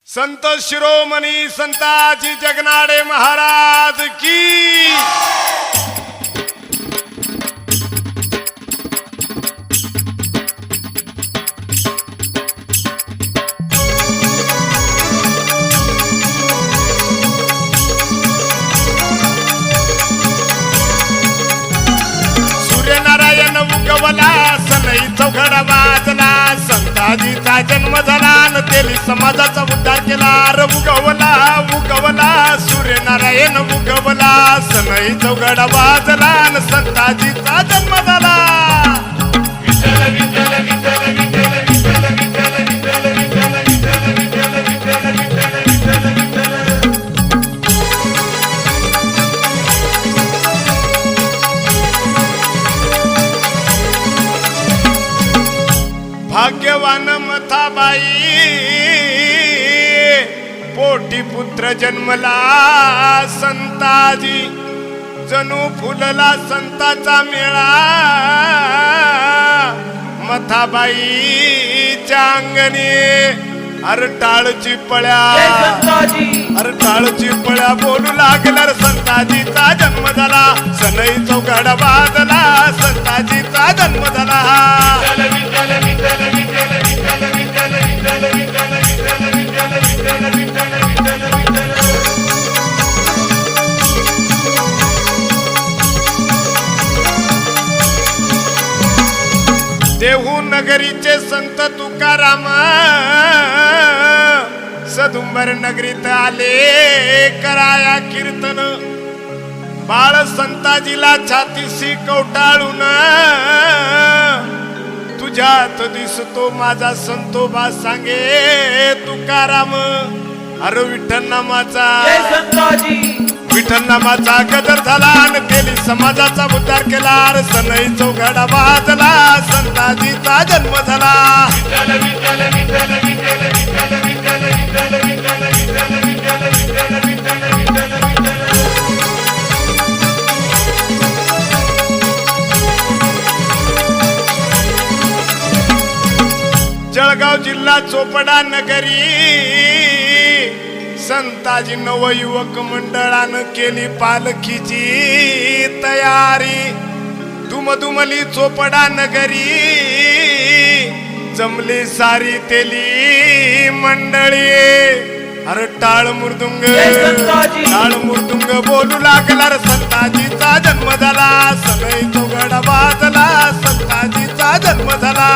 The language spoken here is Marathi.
संत शिरोमणी संताजी जगनाडे महाराज की। सूर्यनारायण उगवला सनई चौघडा वाजला, संताजीचा जन्म झाला न तेली समाजाचा उद्धार केला। उगवला उगवला सूर्यनारायण उगवला, सनई चौघडा वाजला न संताजीचा जन्म झाला। विठ्ठल विठ्ठल विठ्ठल विठ्ठल विठ्ठल विठ्ठल विठ्ठल विठ्ठल विठ्ठल विठ्ठल विठ्ठल विठ्ठल विठ्ठल। भाग्यवान मथाबाई पोटी पुत्र जन्मला संताजी, जणू फुलला संताचा मेळा। मथाबाईच्या अंगणी अरटाळची पळ्या, अरटाळची पळ्या बोलू लागल्या, संताजीचा जन्म झाला। सनई चौघडा वाजला, संताजीचा जन्म झाला। देहू नगरीचे संत तुकाराम सदुंबर नगरीत आले कराया कीर्तन। बाळ संताजीला छातीशी कवटाळून, तुझ्यात दिसतो माझा संतोबा सांगे तुकाराम। अरे विठ्ठल नामाचा विठ्ठल नामाचा गजर झाला आणि केली समाजाचा उद्धार केला। सनई चौघडा वाजला, संताजीचा जन्म झाला। विठ्ठल विठ्ठल विठ्ठल विठ्ठल विठ्ठल विठ्ठल विठ्ठल विठ्ठल विठ्ठल विठ्ठल विठ्ठल विठ्ठल विठ्ठल। जळगाव जिल्हा चोपडा नगरी संताजी नवयुवक मंडळानं केली पालखीची तयारी। दुमदुमली चोपडा नगरी जमली सारी तेली मंडळी। अरे टाळ मृदुंग टाळ मृदुंग बोलू लागला, संताजीचा जन्म झाला। सनई चौघडा वाजला, संताजीचा जन्म झाला।